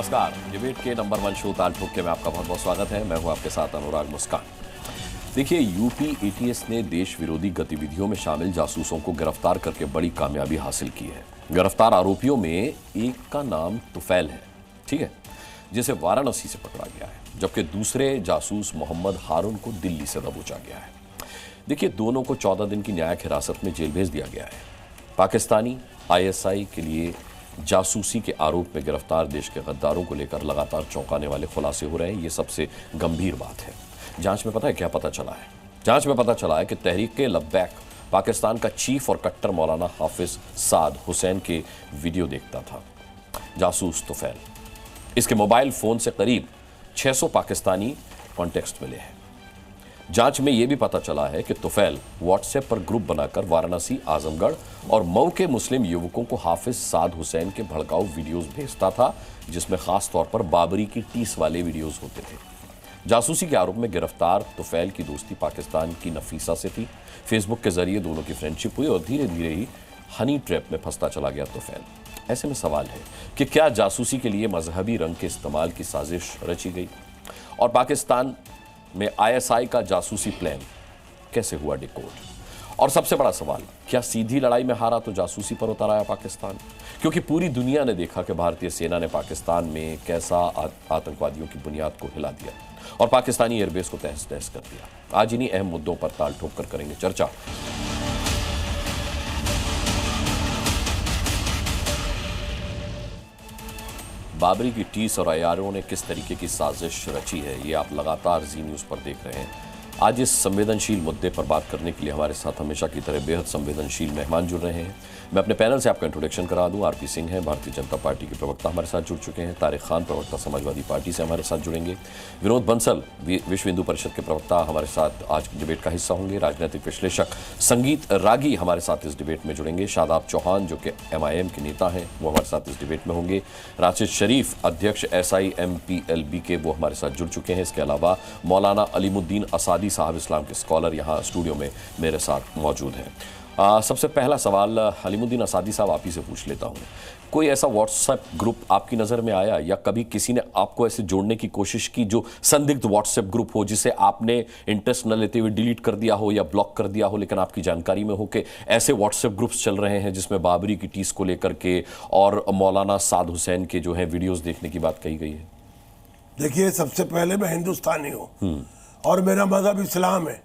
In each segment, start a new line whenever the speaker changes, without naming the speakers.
नमस्कार, डिबेट के number 1 show ताल ठोक के में आपका बहुत बहुत स्वागत है। मैं हूं आपके साथ अनुराग मुस्कान। देखिए, यूपी एटीएस ने देश विरोधी गतिविधियों में शामिल जासूसों को गिरफ्तार करके बड़ी कामयाबी हासिल की है। गिरफ्तार आरोपियों में एक का नाम तुफैल है, ठीक है, जिसे वाराणसी से पकड़ा गया है, जबकि दूसरे जासूस मोहम्मद हारून को दिल्ली से दबोचा गया है। देखिए, दोनों को 14 दिन की न्यायिक हिरासत में जेल भेज दिया गया है। पाकिस्तानी आईएसआई के लिए जासूसी के आरोप में गिरफ्तार देश के गद्दारों को लेकर लगातार चौंकाने वाले खुलासे हो रहे हैं। ये सबसे गंभीर बात है। जांच में पता है क्या पता चला है? जांच में पता चला है कि तहरीक-ए-लब्बैक पाकिस्तान का चीफ और कट्टर मौलाना हाफिज साद हुसैन के वीडियो देखता था। जासूस तुफैल, इसके मोबाइल फोन से करीब 600 पाकिस्तानी कॉन्टेक्स्ट मिले हैं। जांच में यह भी पता चला है कि तुफैल व्हाट्सएप पर ग्रुप बनाकर वाराणसी, आजमगढ़ और मऊ के मुस्लिम युवकों को हाफिज साद हुसैन के भड़काऊ वीडियोस भेजता था, जिसमें खास तौर पर बाबरी की टीस वाले वीडियोस होते थे। जासूसी के आरोप में गिरफ्तार तुफैल की दोस्ती पाकिस्तान की नफीसा से थी। फेसबुक के जरिए दोनों की फ्रेंडशिप हुई और धीरे धीरे ही हनी ट्रैप में फंसता चला गया तुफैल। ऐसे में सवाल है कि क्या जासूसी के लिए मजहबी रंग के इस्तेमाल की साजिश रची गई और पाकिस्तान में आईएसआई का जासूसी प्लान कैसे हुआ डिकोड? और सबसे बड़ा सवाल, क्या सीधी लड़ाई में हारा तो जासूसी पर उतर आया पाकिस्तान? क्योंकि पूरी दुनिया ने देखा कि भारतीय सेना ने पाकिस्तान में कैसा आतंकवादियों की बुनियाद को हिला दिया और पाकिस्तानी एयरबेस को तहस नहस कर दिया। आज इन्हीं अहम मुद्दों पर ताल ठोक कर करेंगे चर्चा। बाबरी की टीस और अयारों ने किस तरीके की साजिश रची है, ये आप लगातार जी न्यूज़ पर देख रहे हैं। आज इस संवेदनशील मुद्दे पर बात करने के लिए हमारे साथ हमेशा की तरह बेहद संवेदनशील मेहमान जुड़ रहे हैं। मैं अपने पैनल से आपका इंट्रोडक्शन करा दूं। आरपी सिंह हैं, भारतीय जनता पार्टी के प्रवक्ता, हमारे साथ जुड़ चुके हैं। तारिक खान, प्रवक्ता समाजवादी पार्टी से हमारे साथ जुड़ेंगे। विनोद बंसल, विश्व हिंदू परिषद के प्रवक्ता, हमारे साथ आज की डिबेट का हिस्सा होंगे। राजनीतिक विश्लेषक संगीत रागी हमारे साथ इस डिबेट में जुड़ेंगे। शादाब चौहान, जो कि MIM के नेता हैं, वो हमारे साथ इस डिबेट में होंगे। राशिद शरीफ, अध्यक्ष SIMPLB के, वो हमारे साथ जुड़ चुके हैं। इसके अलावा मौलाना अलीमुद्दीन असादी साहब, इस्लाम के स्कॉलर, यहाँ स्टूडियो में मेरे साथ मौजूद हैं। सबसे पहला सवाल अलीमुद्दीन असादी साहब आप ही से पूछ लेता हूँ। कोई ऐसा व्हाट्सएप ग्रुप आपकी नज़र में आया या कभी किसी ने आपको ऐसे जोड़ने की कोशिश की जो संदिग्ध व्हाट्सएप ग्रुप हो, जिसे आपने इंटरेस्ट न लेते हुए डिलीट कर दिया हो या ब्लॉक कर दिया हो, लेकिन आपकी जानकारी में हो कि ऐसे व्हाट्सएप ग्रुप्स चल रहे हैं जिसमें बाबरी की टीस को लेकर के और मौलाना साद हुसैन के जो है वीडियोस देखने की बात कही गई है?
देखिए, सबसे पहले मैं हिंदुस्तानी हूँ और मेरा मजहब इस्लाम है।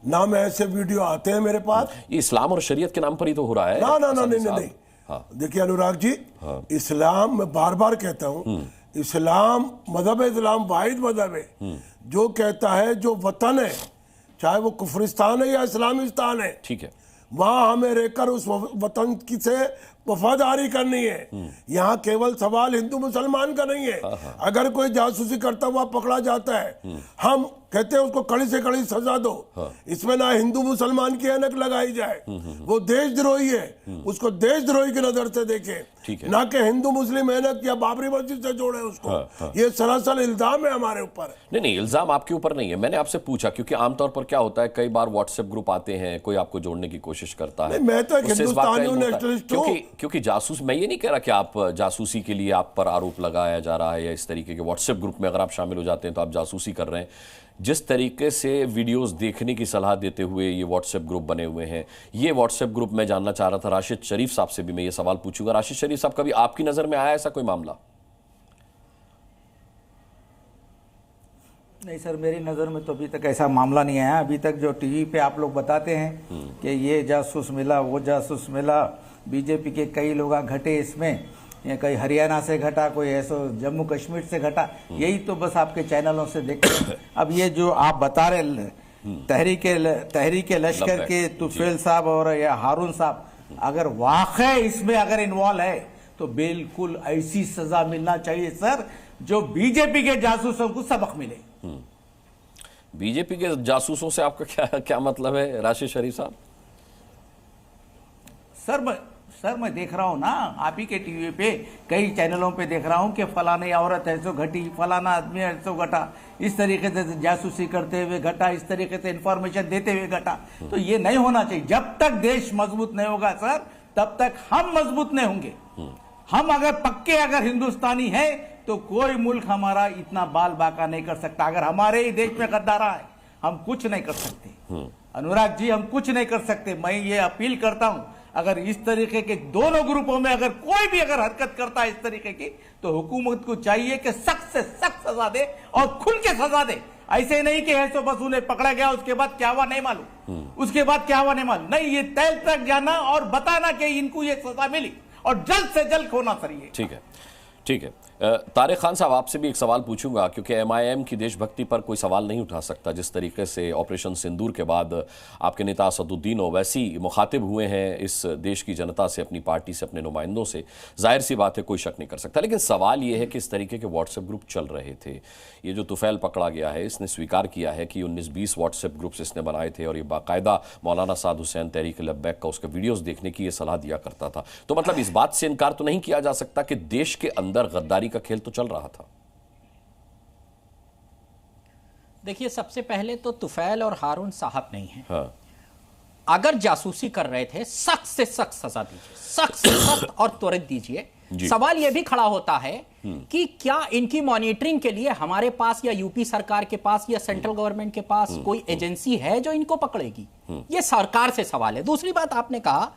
ना मैं ऐसे वीडियो आते हैं मेरे पास।
ये इस्लाम और शरीयत के नाम पर ही तो हो रहा है।
ना ना ना, नहीं। हाँ। देखिए अनुराग जी, हाँ। इस्लाम, मैं बार बार कहता हूँ, इस्लाम मजहब है, इस्लाम वाहिद मजहब है जो कहता है जो वतन है, चाहे वो कुफरिस्तान है या इस्लामिस्तान है, ठीक है, वहां हमें रहकर उस वतन की से वफादारी करनी है। यहाँ केवल सवाल हिंदू मुसलमान का नहीं है। अगर कोई जासूसी करता हुआ पकड़ा जाता है, हम कहते हैं उसको कड़ी से कड़ी सजा दो। इसमें ना हिंदू मुसलमान की ऐनक लगाई जाए, वो देशद्रोही है, उसको देशद्रोही की नजर से देखे, ना कि हिंदू मुस्लिम ऐनक या बाबरी मस्जिद से जोड़े उसको। ये सरासर इल्जाम है हमारे ऊपर।
नहीं, इल्जाम आपके ऊपर नहीं है। मैंने आपसे पूछा क्योंकि आमतौर पर क्या होता है, कई बार व्हाट्सएप ग्रुप आते हैं, कोई आपको जोड़ने की कोशिश करता है।
मैं तो हिंदुस्तानी हूं, नेशनलिस्ट हूं।
क्योंकि जासूस, मैं ये नहीं कह रहा कि आप जासूसी के लिए आप पर आरोप लगाया जा रहा है या इस तरीके के व्हाट्सएप ग्रुप में अगर आप शामिल हो जाते हैं तो आप जासूसी कर रहे हैं। जिस तरीके से वीडियोस देखने की सलाह देते हुए ये व्हाट्सएप ग्रुप बने हुए हैं, ये व्हाट्सएप ग्रुप मैं जानना चाह रहा था, राशिद शरीफ साहब से भी मैं ये सवाल पूछूंगा। राशिद शरीफ साहब, कभी आपकी नजर में आया ऐसा कोई मामला?
नहीं सर, मेरी नज़र में तो अभी तक ऐसा मामला नहीं आया। अभी तक जो टीवी पे आप लोग बताते हैं कि ये जासूस मिला, वो जासूस मिला, बीजेपी के कई लोग घटे इसमें, या कई हरियाणा से घटा, कोई ऐसा जम्मू कश्मीर से घटा, यही तो बस आपके चैनलों से देखते हैं। अब ये जो आप बता रहे तहरीक लश्कर के तुफैल साहब और या हारून साहब, अगर वाकई इसमें अगर इन्वॉल्व है तो बिल्कुल ऐसी सजा मिलना चाहिए सर जो बीजेपी के जासूसों को सबक मिले।
बीजेपी के जासूसों से आपका क्या मतलब है राशिद शरीफ साहब?
सर मैं देख रहा हूँ ना, आप ही के टीवी पे कई चैनलों पे देख रहा हूँ कि फलानी औरत ऐसो घटी, फलाना आदमी ऐसो घटा, इस तरीके से जासूसी करते हुए घटा, इस तरीके से इंफॉर्मेशन देते हुए घटा। तो ये नहीं होना चाहिए। जब तक देश मजबूत नहीं होगा सर, तब तक हम मजबूत नहीं होंगे। हम अगर पक्के अगर हिंदुस्तानी हैं तो कोई मुल्क हमारा इतना बाल बाका नहीं कर सकता। अगर हमारे ही देश में गद्दारा है, हम कुछ नहीं कर सकते। अनुराग जी, हम कुछ नहीं कर सकते। मैं ये अपील करता हूं, अगर इस तरीके के दोनों ग्रुपों में अगर कोई भी अगर हरकत करता है इस तरीके की, तो हुकूमत को चाहिए कि सख्त से सख्त सजा दे और खुल के सजा दे। ऐसे नहीं कि है तो बस उन्हें पकड़ा गया, उसके बाद क्या हुआ नहीं मालूम, उसके बाद क्या हुआ नहीं मालूम। नहीं, ये तय तक जाना और बताना कि इनको ये सजा मिली और जल्द से जल्द होना चाहिए।
ठीक है, ठीक है। तारिक खान साहब, आपसे भी एक सवाल पूछूंगा, क्योंकि एमआईएम की देशभक्ति पर कोई सवाल नहीं उठा सकता। जिस तरीके से ऑपरेशन सिंदूर के बाद आपके नेता असदुद्दीन ओवैसी मुखातिब हुए हैं इस देश की जनता से, अपनी पार्टी से, अपने नुमाइंदों से, जाहिर सी बात है कोई शक नहीं कर सकता। लेकिन सवाल यह है कि इस तरीके के व्हाट्सएप ग्रुप चल रहे थे। ये जो तुफैल पकड़ा गया है, इसने स्वीकार किया है कि 19-20 व्हाट्सएप ग्रुप्स इसने बनाए थे और ये बाकायदा मौलाना साद हुसैन तहरीक लब्बैक का उसके वीडियोज़ देखने की ये सलाह दिया करता था। तो मतलब इस बात से इनकार तो नहीं किया जा सकता कि देश के अंदर गद्दारी का खेल तो चल रहा था।
देखिए, सबसे पहले तो तुफैल और हारून साहब नहीं है।
हाँ।
अगर जासूसी कर रहे थे, सख्त से सख्त सजा दीजिए, सख्त से सख्त और त्वरित दीजिए। सवाल यह भी खड़ा होता है कि क्या इनकी मॉनिटरिंग के लिए हमारे पास या यूपी सरकार के पास या सेंट्रल गवर्नमेंट के पास कोई एजेंसी है जो इनको पकड़ेगी? यह सरकार से सवाल है। दूसरी बात, आपने कहा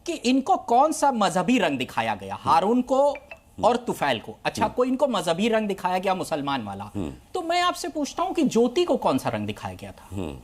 कि इनको कौन सा मजहबी रंग दिखाया गया, हारून को और तुफैल को। अच्छा, कोई इनको मजहबी रंग दिखाया गया मुसलमान वाला, तो मैं आपसे पूछता हूं कि ज्योति को कौन सा रंग दिखाया गया था?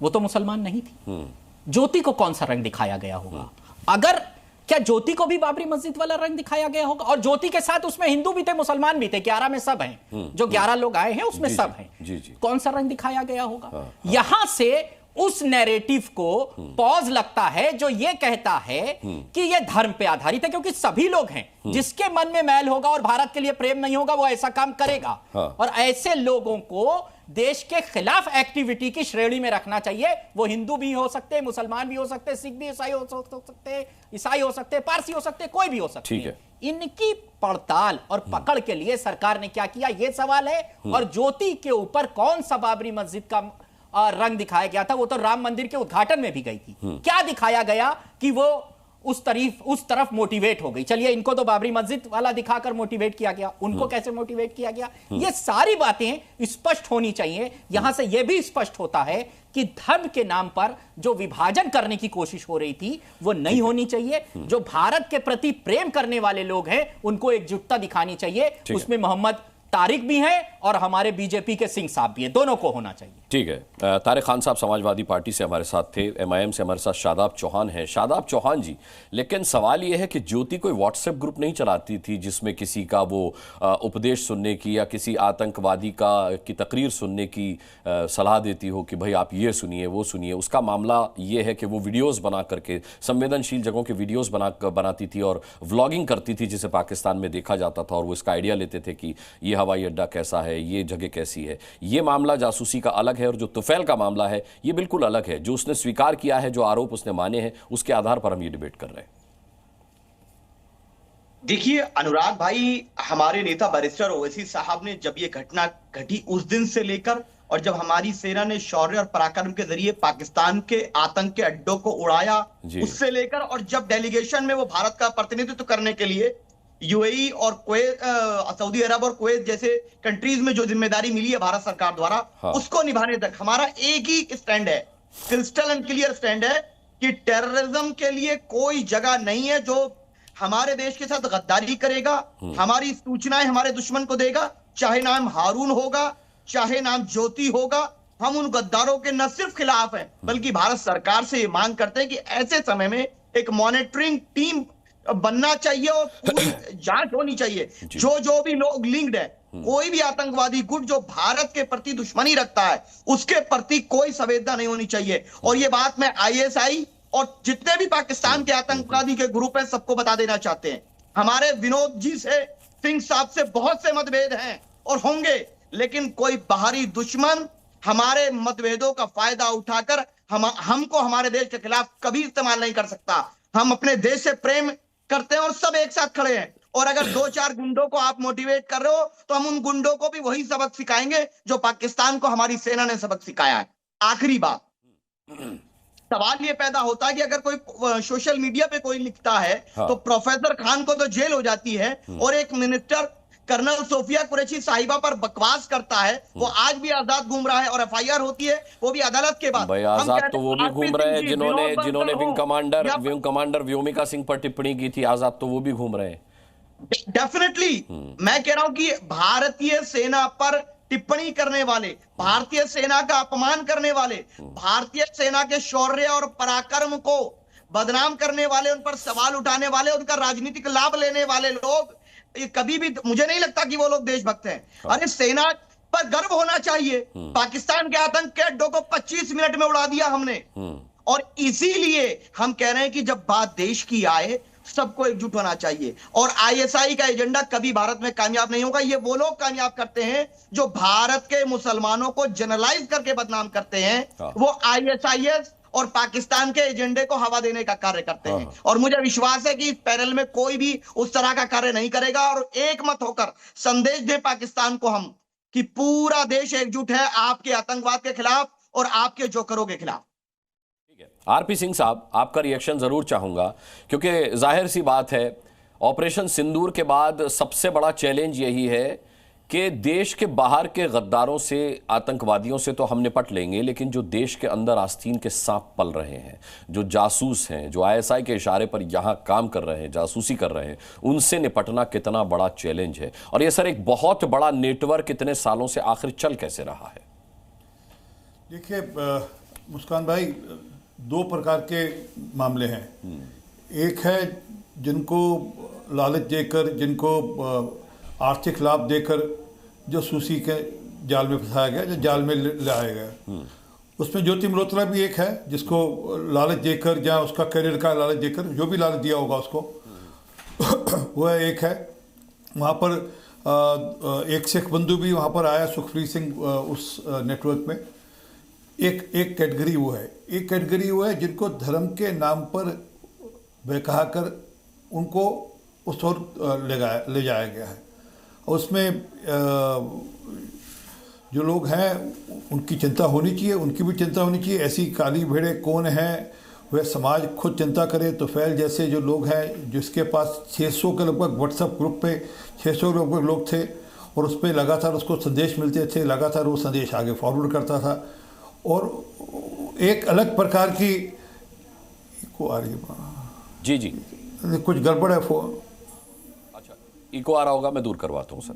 वो तो मुसलमान नहीं थी। ज्योति को कौन सा रंग दिखाया गया होगा? अगर क्या ज्योति को भी बाबरी मस्जिद वाला रंग दिखाया गया होगा? और ज्योति के साथ उसमें हिंदू भी थे, मुसलमान भी थे, 11 में सब हैं, जो 11 लोग आए हैं उसमें सब हैं। कौन सा रंग दिखाया गया होगा? यहां से उस नैरेटिव को पॉज लगता है जो ये कहता है कि ये धर्म पे आधारित है, क्योंकि सभी लोग हैं। जिसके मन में मैल होगा और भारत के लिए प्रेम नहीं होगा, वो ऐसा काम करेगा। और ऐसे लोगों को देश के खिलाफ एक्टिविटी की श्रेणी में रखना चाहिए। वो हिंदू भी हो सकते, मुसलमान भी हो सकते, सिख भी ईसाई हो सकते, ईसाई हो सकते, पारसी हो सकते, कोई भी हो सकते।
ठीक है।
इनकी पड़ताल और पकड़ के लिए सरकार ने क्या किया, यह सवाल है। और ज्योति के ऊपर कौन सा बाबरी मस्जिद का रंग दिखाया गया था? वो तो राम मंदिर के उद्घाटन में भी गई थी। क्या दिखाया गया कि वो उस तरफ मोटिवेट हो गई? चलिए, इनको तो बाबरी मस्जिद वाला दिखाकर मोटिवेट किया गया, उनको कैसे मोटिवेट किया गया? ये सारी बातें स्पष्ट होनी चाहिए। यहां से यह भी स्पष्ट होता है कि धर्म के नाम पर जो विभाजन करने की कोशिश हो रही थी वो नहीं होनी चाहिए। जो भारत के प्रति प्रेम करने वाले लोग हैं उनको एकजुटता दिखानी चाहिए। उसमें मोहम्मद तारिक भी हैं और हमारे बीजेपी के सिंह साहब भी हैं, दोनों को होना चाहिए।
ठीक है। तारिक खान साहब समाजवादी पार्टी से हमारे साथ थे, एमआईएम से हमारे साथ शादाब चौहान हैं। शादाब चौहान जी, लेकिन सवाल यह है कि ज्योति कोई व्हाट्सएप ग्रुप नहीं चलाती थी जिसमें किसी का वो उपदेश सुनने की या किसी आतंकवादी की तकरीर सुनने की सलाह देती हो कि भाई आप ये सुनिए वो सुनिए। उसका मामला ये है कि वो वीडियोज़ बना करके संवेदनशील जगहों के वीडियोज़ बनाती थी और व्लॉगिंग करती थी, जिसे पाकिस्तान में देखा जाता था। और वो इसका आइडिया लेते थे कि ये हवाई अड्डा कैसा है, ये जगह कैसी है। ये मामला जासूसी का अलग है और जो तुफैल का मामला है ये बिल्कुल अलग है। जो उसने स्वीकार किया है, जो आरोप उसने माने हैं, उसके आधार पर हम ये डिबेट कर रहे हैं।
देखिए अनुराग भाई, हमारे नेता बैरिस्टर ओवैसी साहब ने जब ये घटना घटी उस दिन से लेकर और जब हमारी सेना ने शौर्य और पराक्रम के जरिए पाकिस्तान के आतंक के अड्डों को उड़ाया, उससे लेकर और जब डेलीगेशन में वो भारत का प्रतिनिधित्व करने के लिए यूएई और कुवैत, सऊदी अरब और कुवैत जैसे कंट्रीज में जो जिम्मेदारी मिली है भारत सरकार द्वारा, उसको निभाने तक हमारा एक ही स्टैंड है, क्रिस्टल एंड क्लियर स्टैंड है कि टेररिज्म के लिए कोई जगह नहीं है। जो हमारे देश के साथ गद्दारी करेगा, हमारी सूचनाएं हमारे दुश्मन को देगा, चाहे नाम हारून होगा, चाहे नाम ज्योति होगा, हम उन गद्दारों के न सिर्फ खिलाफ हैं बल्कि भारत सरकार से ये मांग करते हैं कि ऐसे समय में एक मॉनिटरिंग टीम बनना चाहिए और पूरी जांच होनी चाहिए। जो भी लोग लिंक्ड है, कोई भी आतंकवादी गुट जो भारत के प्रति दुश्मनी रखता है उसके प्रति कोई संवेदना नहीं होनी चाहिए। और ये बात मैं आईएसआई और जितने भी पाकिस्तान के आतंकवादी के ग्रुप हैं सबको बता देना चाहते हैं। हमारे विनोद जी से, सिंह साहब से बहुत से मतभेद हैं और होंगे, लेकिन कोई बाहरी दुश्मन हमारे मतभेदों का फायदा उठाकर हमको हमारे देश के खिलाफ कभी इस्तेमाल नहीं कर सकता। हम अपने देश से प्रेम करते हैं और सब एक साथ खड़े हैं। और अगर 2-4 गुंडों को आप मोटिवेट कर रहे हो तो हम उन गुंडों को भी वही सबक सिखाएंगे जो पाकिस्तान को हमारी सेना ने सबक सिखाया है। आखिरी बात, सवाल ये पैदा होता है कि अगर कोई सोशल मीडिया पे कोई लिखता है तो प्रोफेसर खान को तो जेल हो जाती है, और एक मिनिस्टर कर्नल सोफिया कुरैशी साहिबा पर बकवास करता है, वो आज भी आजाद घूम रहा है और एफआईआर होती है, वो भी अदालत के बाद।
भाई आजाद तो वो भी घूम रहे हैं जिन्होंने विंग कमांडर व्योमिका सिंह पर टिप्पणी की थी। आजाद तो वो भी घूम रहे हैं।
डेफिनेटली मैं कह रहा हूं कि भारतीय सेना पर टिप्पणी करने वाले, भारतीय सेना का अपमान करने वाले, भारतीय सेना के शौर्य और पराक्रम को बदनाम करने वाले, उन पर सवाल उठाने वाले, उनका राजनीतिक लाभ लेने वाले लोग कभी भी, मुझे नहीं लगता कि वो लोग देशभक्त हैं। अरे सेना पर गर्व होना चाहिए। पाकिस्तान के आतंक के अड्डों को 25 मिनट में उड़ा दिया हमने, और इसीलिए हम कह रहे हैं कि जब बात देश की आए सबको एकजुट होना चाहिए। और आईएसआई का एजेंडा कभी भारत में कामयाब नहीं होगा। ये वो लोग कामयाब करते हैं जो भारत के मुसलमानों को जनरलाइज करके बदनाम करते हैं। वो आईएसआईएस और पाकिस्तान के एजेंडे को हवा देने का कार्य करते हैं, और मुझे विश्वास है कि इस पैनल में कोई भी उस तरह का कार्य नहीं करेगा। और एक मत होकर संदेश दें पाकिस्तान को हम कि पूरा देश एकजुट है आपके आतंकवाद के खिलाफ और आपके जोकरों के खिलाफ।
आरपी सिंह साहब, आपका रिएक्शन जरूर चाहूंगा, क्योंकि जाहिर सी बात है ऑपरेशन सिंदूर के बाद सबसे बड़ा चैलेंज यही है कि देश के बाहर के गद्दारों से, आतंकवादियों से तो हम निपट लेंगे, लेकिन जो देश के अंदर आस्तीन के सांप पल रहे हैं, जो जासूस हैं, जो आईएसआई के इशारे पर यहां काम कर रहे हैं, जासूसी कर रहे हैं, उनसे निपटना कितना बड़ा चैलेंज है। और ये सर एक बहुत बड़ा नेटवर्क इतने सालों से आखिर चल कैसे रहा है?
देखिए मुस्कान भाई, दो प्रकार के मामले हैं। एक है जिनको लालच देकर, जिनको आर्थिक लाभ देकर जो सूसी के जाल में फंसाया गया, जो जाल में लाया गया, उसमें ज्योति मल्होत्रा भी एक है जिसको लालच देकर, या उसका करियर का लालच देकर, जो भी लालच दिया होगा उसको वह एक है। वहाँ पर एक शेख बंधु भी वहाँ पर आया, सुखप्रीत सिंह उस नेटवर्क में। एक कैटेगरी वो है, एक कैटेगरी वो है जिनको धर्म के नाम पर बहका कर उनको उस ओर ले जाया गया है। उसमें जो लोग हैं उनकी चिंता होनी चाहिए, उनकी भी चिंता होनी चाहिए। ऐसी काली भेड़े कौन हैं, वह समाज खुद चिंता करे। तो फैल जैसे जो लोग हैं, जिसके पास 600 के लगभग व्हाट्सएप ग्रुप पे 600 लगभग लोग थे, और उस पर लगातार उसको संदेश मिलते थे, लगातार वो संदेश आगे फॉरवर्ड करता था। और एक अलग प्रकार की को आ रही है
जी जी,
कुछ गड़बड़ है फोन।
अच्छा, इको आ रहा होगा, मैं दूर करवाता हूं सर,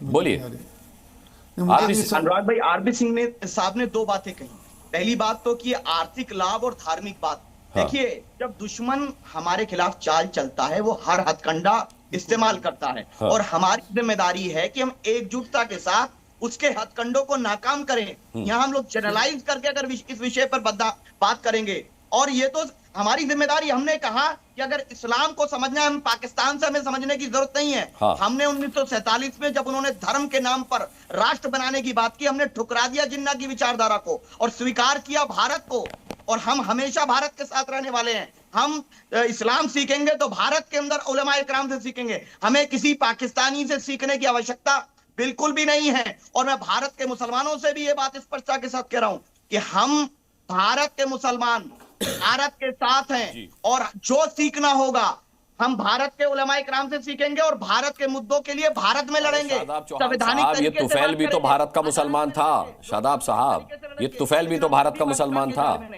बोलिए।
अनुराग भाई, आरपी सिंह ने साहब ने दो बातें कही। पहली बात तो कि आर्थिक लाभ और धार्मिक बात। देखिए, जब दुश्मन हमारे खिलाफ चाल चलता है वो हर हथकंडा इस्तेमाल करता है, और हमारी जिम्मेदारी है कि हम एकजुटता के साथ उसके हथकंडों को नाकाम करें। यहां हम लोग जनरलाइज करके अगर इस विषय पर बात करेंगे, और ये तो हमारी जिम्मेदारी। हमने कहा कि अगर इस्लाम को समझना है, हम पाकिस्तान से हमें समझने की जरूरत नहीं है। हमने 1947 में जब उन्होंने धर्म के नाम पर राष्ट्र बनाने की बात की, हमने ठुकरा दिया जिन्ना की विचारधारा को और स्वीकार किया भारत को, और हम हमेशा भारत के साथ रहने वाले हैं। हम इस्लाम सीखेंगे तो भारत के अंदर उलमाए किराम से सीखेंगे, हमें किसी पाकिस्तानी से सीखने की आवश्यकता बिल्कुल भी नहीं है। और मैं भारत के मुसलमानों से भी ये बात स्पष्टता के साथ कह रहा हूं कि हम भारत के मुसलमान भारत के साथ हैं, और जो सीखना होगा हम भारत के उलमाए किराम से सीखेंगे और भारत के मुद्दों के लिए भारत में लड़ेंगे।
साहब, ये तुफैल भी तो भारत का मुसलमान था। शादाब साहब, ये तुफैल भी तो भारत का मुसलमान था।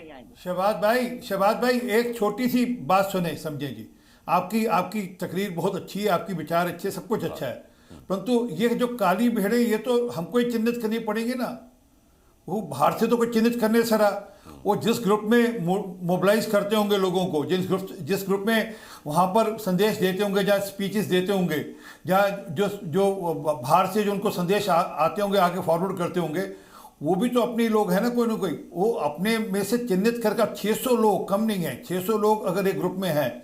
शहबाज भाई, एक छोटी सी बात सुने, समझे जी। आपकी तकरीर बहुत अच्छी है, आपकी विचार अच्छे, सब कुछ अच्छा है, परंतु ये जो काली भेड़े, ये तो हमको ही चिन्हित करनी पड़ेगी ना। वो बाहर से तो कोई चिन्हित करने सरा, वो जिस ग्रुप में मोबिलाइज करते होंगे लोगों को, जिस ग्रुप में वहाँ पर संदेश देते होंगे, जहाँ स्पीचेस देते होंगे, जहाँ जो बाहर से जो उनको संदेश आते होंगे, आगे फॉरवर्ड करते होंगे, वो भी तो अपने लोग हैं ना, कोई ना कोई। वो अपने में से चिन्हित करके 600 लोग कम नहीं है, 600 लोग अगर एक ग्रुप में हैं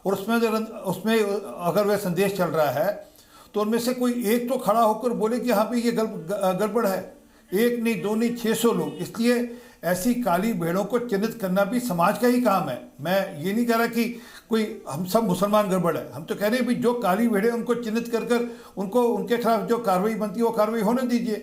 और उसमें अगर वह संदेश चल रहा है, तो उनमें से कोई एक तो खड़ा होकर बोले कि हाँ भाई ये गड़बड़ है। एक नहीं, दो नहीं, 600 लोग। इसलिए ऐसी काली भेड़ों को चिन्हित करना भी समाज का ही काम है। मैं ये नहीं कह रहा कि कोई हम सब मुसलमान गड़बड़ है, हम तो कह रहे हैं भी जो काली भेड़े उनको चिन्हित कर उनको उनके खिलाफ जो कार्रवाई बनती है वो कार्रवाई होने दीजिए।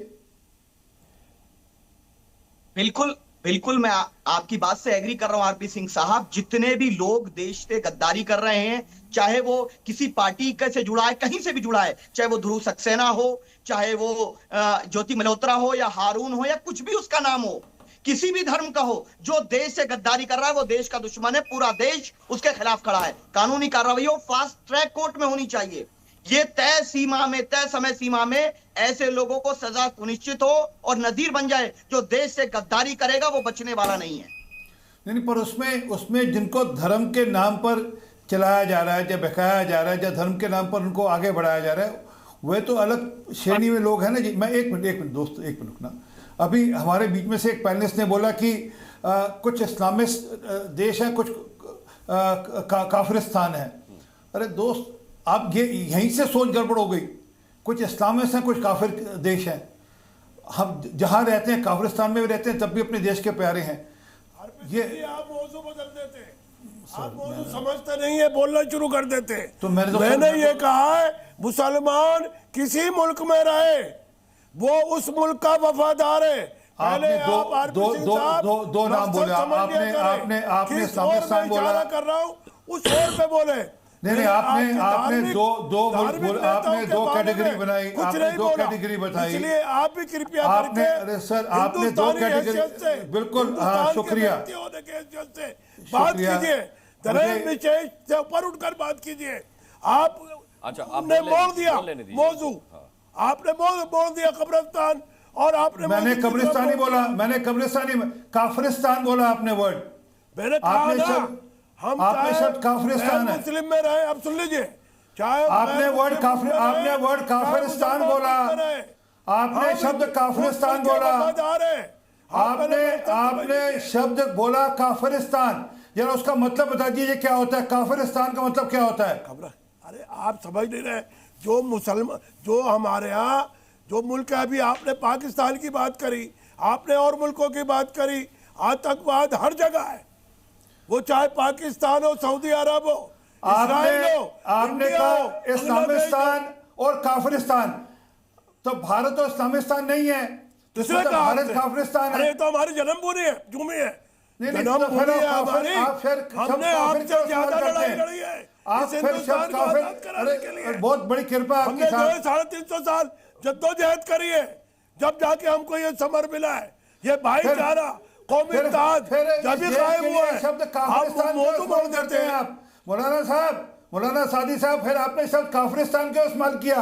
बिल्कुल बिल्कुल मैं आपकी बात से एग्री कर रहा हूं आरपी सिंह साहब। जितने भी लोग देश से गद्दारी कर रहे हैं, चाहे वो किसी पार्टी से जुड़ा है, कहीं से भी जुड़ा है, चाहे वो ध्रुव सक्सेना हो, चाहे वो ज्योति मल्होत्रा हो या हारून हो या कुछ भी उसका नाम हो, किसी भी धर्म का हो, जो देश से गद्दारी कर रहा है वो देश का दुश्मन है। पूरा देश उसके खिलाफ खड़ा है। कानूनी कार्रवाई हो, फास्ट ट्रैक कोर्ट में होनी चाहिए। ये तय सीमा में, तय समय सीमा में ऐसे लोगों को सजा सुनिश्चित हो और नजीर बन जाए। जो देश से गद्दारी करेगा वो बचने वाला नहीं है।
नहीं, पर उसमें जिनको धर्म के नाम पर चलाया जा रहा है, या बहकाया जा रहा है, या धर्म के नाम पर उनको आगे बढ़ाया जा रहा है, वह तो अलग श्रेणी में लोग हैं ना जी। मैं एक मिनट दोस्त, एक मिनट ना। अभी हमारे बीच में से एक पैनलिस्ट ने बोला कि कुछ इस्लामिस्ट देश है, कुछ काफिरिस्तान है। अरे दोस्त, आप ये यहीं से सोच गड़बड़ हो गई। कुछ इस्लामिस्ट हैं, कुछ काफिर देश हैं। हम जहाँ रहते हैं, काफिरिस्तान में भी रहते हैं, तब भी अपने देश के प्यारे हैं।
ये आप मौजू बदल देते, आप मौजू समझते नहीं है, बोलना शुरू कर देते।
तो
मैंने ये कहा है, मुसलमान किसी मुल्क में रहे, वो उस मुल्क का वफादार है।
आपने दो नाम बोले। आपने इस्लामिस्तान बोला,
कर रहा हूँ उस ओर पे बोले।
नहीं, आपने दो कैटेगरी बनाई, आपने दो कैटेगरी बताई।
इसलिए आप भी कृपया
आपने, अरे सर, आपने दो कैटेगरी, बिल्कुल, हाँ, शुक्रिया,
बात कीजिए, धर्म विशेष से ऊपर उठकर बात कीजिए। आपने मोड़ दिया मौजू, आपने मोड़ दिया कब्रिस्तान, और आपने,
मैंने कब्रिस्तानी बोला, मैंने कब्रिस्तानी, काफिरिस्तान बोला आपने वर्ड।
मैंने कहा ना, हम
आपने शब्द काफिरिस्तान है,
मुस्लिम में रहे। अब सुन लीजिए, चाहे
आपने वर्ड काफिरिस्तान बोला, आपने शब्द काफिरिस्तान बोला, आपने शब्द बोला काफिरिस्तान। यार उसका मतलब बता दीजिए क्या होता है? काफिरिस्तान का मतलब क्या होता है?
अरे आप समझ नहीं रहे। जो मुसलमान, जो हमारे यहाँ जो मुल्क है, अभी आपने पाकिस्तान की बात करी, आपने और मुल्कों की बात करी, आतंकवाद हर जगह है, वो चाहे पाकिस्तान हो, सऊदी अरब हो, इस्राइल हो,
आपने कहा इस्लामिस्तान और काफिरिस्तान, तो भारत और इस्लामिस्तान नहीं है, तो भारत काफिरिस्तान है।
अरे तो हमारी जन्मभूमि है, भूमि है,
जन्मभूमि है हमारी।
हमने आपसे ज्यादा लड़ाई लड़ी है
आप
इस
फिर
हिंदुस्तान को आजाद कराने के लिए।
बहुत बड़ी कृपा आपकी।
हमने जो है 350 साल जद्दोजहद करी है, जब जाके हमको ये समर मिला है, ये भाईचारा, कौमी इत्तेहाद जब भी कायम हुआ है।
शब्द काफिरिस्तान
मौजू बोल देते हैं
आप। मौलाना साहब, मौलाना सादी साहब, फिर आपने शब्द काफिरिस्तान क्यों इस्तेमाल किया?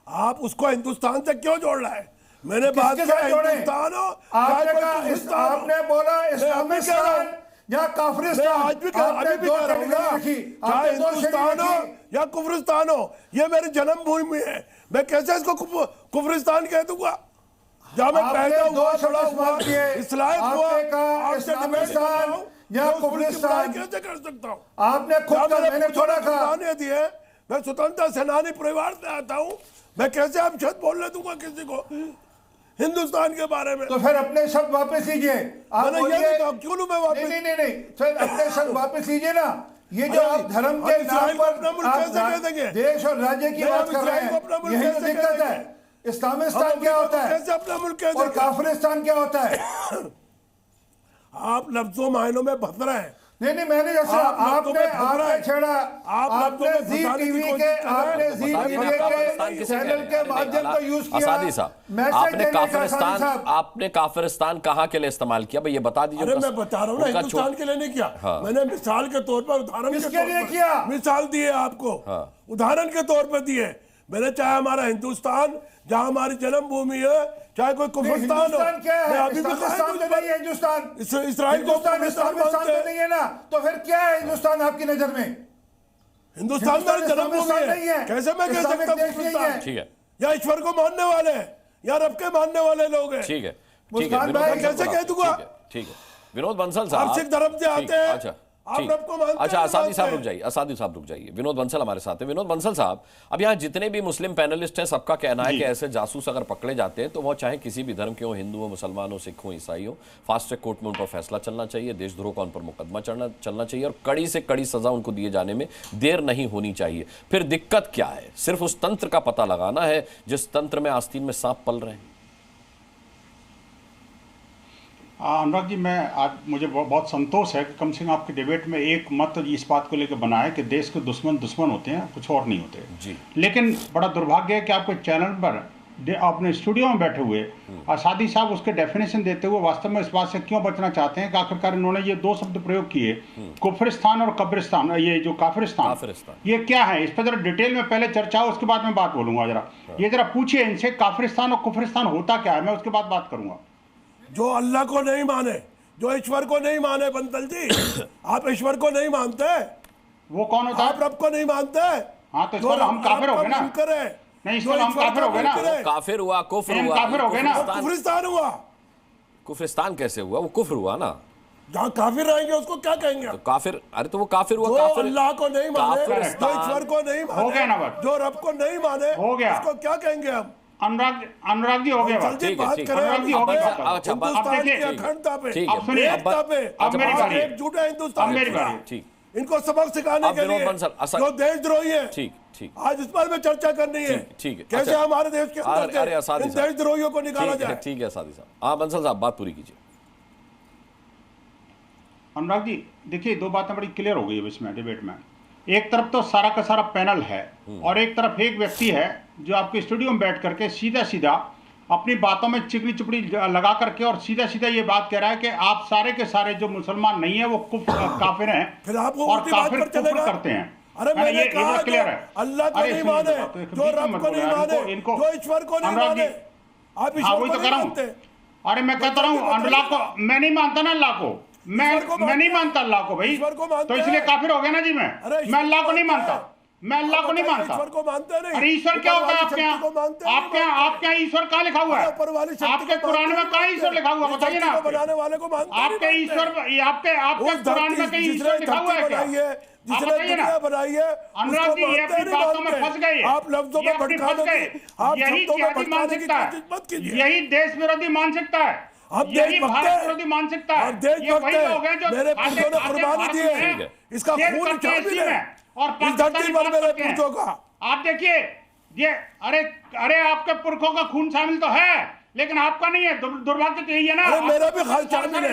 आप उसको हिंदुस्तान से क्यों जोड़ रहा है? मैंने बात किया हिंदुस्तान हो,
आपने बोला इस्लामिस्तान या काफिरिस्तान।
आज भी अभी भी कह रहा हूँ, चाहे हिंदुस्तान हो या कुफरिस्तान हो, ये मेरी जन्मभूमि है। मैं कैसे इसको कुफरिस्तान कह दूंगा? जहाँ मैं पैदा हुआ, बड़ा हुआ, इस्लाम हुआ,
इस्लामिस्तान या कुफरिस्तान
कैसे कर सकता हूँ?
आपने खुद का, मैंने थोड़ा कहा
दिए, मैं स्वतंत्रता सेनानी परिवार से आता हूँ, मैं कैसे आप शब्द बोलने दूंगा किसी को हिंदुस्तान के बारे में?
तो फिर अपने शब्द वापस लीजिए। आप
क्यों मैं वापस?
नहीं, फिर अपने शब्द वापस लीजिए ना। ये जो आप धर्म के नाम पर देश और राज्य की बात कर रहे हैं, यही तो दिक्कत है। इस्लामिस्तान क्या होता है
कैसे अपना मुल्क कह
और काफिरिस्तान क्या होता है?
आप लफ्जों मायनों में भस रहे हैं।
नहीं, मैंने जैसा आपने छेड़ा, आपने जी टीवी के चैनल के माध्यम को यूज किया।
असादी साहब, आपने काफिरिस्तान कहाँ के लिए इस्तेमाल किया? भाई ये बता दीजिए।
अरे मैं बता रहा हूँ ना, हिंदुस्तान के लिए नहीं किया। मैंने मिसाल के तौर पर, उदाहरण
के लिए किया।
मिसाल दिए आपको, उदाहरण के तौर पर दिए मैंने। चाहे हमारा हिंदुस्तान, जहाँ हमारी जन्मभूमि है, चाहे कोई कुफरिस्तान हो,
क्या है? हिंदुस्तान तो नहीं है। हिंदुस्तान
इसराइल को
इस्लामिस्तान तो नहीं है ना, तो फिर क्या है हिंदुस्तान आपकी नजर में?
हिंदुस्तान मेरी जन्मभूमि है, कैसे मैं कह सकता हूँ?
ठीक है,
या ईश्वर को मानने वाले हैं या रब के मानने वाले लोग हैं।
ठीक है,
कैसे कह दूंगा?
ठीक है, विनोद बंसल साहब,
सिख धर्म से आते हैं।
अच्छा, असादी साहब रुक जाइए। विनोद बंसल हमारे साथ हैं। विनोद बंसल साहब, अब यहाँ जितने भी मुस्लिम पैनलिस्ट हैं, सबका कहना है कि ऐसे जासूस अगर पकड़े जाते हैं तो वो चाहे किसी भी धर्म के हो, हिंदू हो, मुसलमान हो, सिख हो, ईसाई हो, फास्ट ट्रैक कोर्ट में उन पर फैसला चलना चाहिए, देशद्रोह का उन पर मुकदमा चलना चाहिए और कड़ी से कड़ी सजा उनको दिए जाने में देर नहीं होनी चाहिए। फिर दिक्कत क्या है? सिर्फ उस तंत्र का पता लगाना है जिस तंत्र में आस्तीन में सांप पल रहे हैं।
अनुराग जी, मैं आज मुझे बहुत संतोष है कि कम से कम आपके डिबेट में एक मत इस बात को लेकर बना है कि देश के दुश्मन दुश्मन होते हैं, कुछ और नहीं होते
जी।
लेकिन बड़ा दुर्भाग्य है कि आपके चैनल पर अपने स्टूडियो में बैठे हुए और सादी साहब उसके डेफिनेशन देते हुए वास्तव में इस बात से क्यों बचना चाहते हैं कि आखिरकार इन्होंने ये दो शब्द प्रयोग किए, कुफरिस्तान और कब्रिस्तान, ये जो काफिरिस्तान, ये क्या है? इस पर जरा डिटेल में पहले चर्चा हो, उसके बाद मैं बात बोलूंगा। जरा ये जरा पूछिए इनसे, काफिरिस्तान और कुफरिस्तान होता क्या है, मैं उसके बाद बात करूंगा।
जो अल्लाह को नहीं माने, जो ईश्वर को नहीं माने, बंसल जी आप ईश्वर को नहीं मानते,
वो कौन होता है?
आप रब को नहीं मानते।
हाँ, तो इसका हम काफिर हो गए ना? नहीं, इसका हम काफिर हो गए ना?
काफिर हुआ, कुफ्र हुआ,
काफिर हो गए ना?
कुफरिस्तान हुआ।
कुफरिस्तान कैसे हुआ? वो कुफ्र हुआ ना।
जहाँ काफिर रहेंगे उसको क्या कहेंगे?
तो काफिर, अरे तो वो काफिर हुआ।
जो
काफिर
अल्लाह को नहीं माने, जो ईश्वर को नहीं
हो गया ना
माने,
बात?
जो रब को नहीं माने,
हो गया।
उसको क्या कहेंगे हम?
अनुराग जी हो गया बात।
जल्दी बात करें।
अनुराग जी हो गया।
अच्छा,
हिंदुस्तान की अखंडता पे,
ठीक है,
अब सुनिए,
एकता पे,
अब मेरी बारी है।
एकजुट है हिंदुस्तान।
अब मेरी बारी है।
ठीक,
इनको सबक सिखाने
अब
के
विनोद
लिए
बंसल,
जो देशद्रोही है,
ठीक ठीक,
आज इस पर में चर्चा करनी है।
ठीक है।
कैसे
अच्छा,
हमारे देश के अंदर
अरे
से
सादी
इन
साहब,
देशद्रोहियों को निकाला जाए।
ठीक है सादी साहब। हाँ बंसल साहब, बात पूरी कीजिए।
अनुराग जी देखिए, दो बातें बड़ी क्लियर हो गई है इसमें डिबेट में। एक तरफ तो सारा का सारा पैनल है और एक तरफ एक व्यक्ति है जो आपके स्टूडियो में बैठ करके सीधा सीधा अपनी बातों में चिकनी चुपड़ी लगा करके और सीधा सीधा ये बात कह रहा है कि आप सारे के सारे जो मुसलमान नहीं है वो काफिर हैं,
फिर आप वो
और
उल्टी बात
काफिर
पर चलेगा?
कुफ्र करते हैं।
अरे मैंने कहा
क्लियर है,
अल्लाह को नहीं माने, जो रब को नहीं माने, जो ईश्वर को नहीं माने, आप ईश्वर को नहीं मानते।
अरे मैं कहता रहा हूँ अल्लाह को मैं नहीं मानता ना, अल्लाह को मैं नहीं मानता अल्लाह को भाई, तो इसलिए काफिर हो गया ना जी। मैं अल्लाह को नहीं मानता, मैं अल्लाह को नहीं मानता।
ईश्वर को मानते नहीं।
अरे ईश्वर क्या होता है आपके यहाँ? आपके यहाँ ईश्वर कहाँ लिखा हुआ है? आपके कुरान में कहाँ ईश्वर लिखा हुआ बताइए ना?
बनाने वाले को मानते
आपके ईश्वर, आपके कुरान में कहीं ईश्वर लिखा हुआ है क्या?
जिसने दुनिया बनाई है,
अनुराग जी ये अपनी बातों में फंस गए,
आप लफ्जों में भटकाने की, आप शब्दों में भटकाने की कोशिश मत कीजिए।
यही देश विरोधी मानसिकता है,
आप
यही
देशभक्त
भारत
हैं,
विरोधी मानसिकता है।
आप देशभक्त
वही लोग हैं जो
हैं, मेरे पुरखों ने कुर्बानी दी है, इसका खून शामिल है
और
इस धरती पर मेरे पुरखों का।
आप देखिए ये, अरे आपके पुरखों का खून शामिल तो है लेकिन आपका नहीं है, दुर्भाग्य तो यही है ना।
अरे मेरा भी खास शामिल है,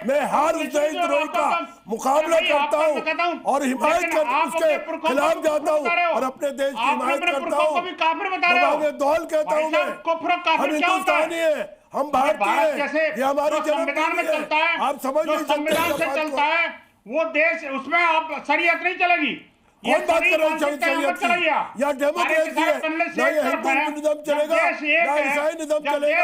मैं हर उस देशद्रोही का मुकाबला करता हूँ और हिमायत उसके खिलाफ जाता हूँ और अपने देश की हिमायत करता हूँ। दौल कहता हूँ मैं, हम हिंदुस्तानी है, हम भारतीय हैं, ये हमारी
संविधान में चलता है,
आप समझ नहीं सकते।
संविधान से चलता है वो देश, उसमें आप शरीयत नहीं चलेगी।
कौन बात कर रहे हैं? या डेमोक्रेसी है, ना ये हिंदू निज़ाम चलेगा, ना ईसाई निज़ाम चलेगा,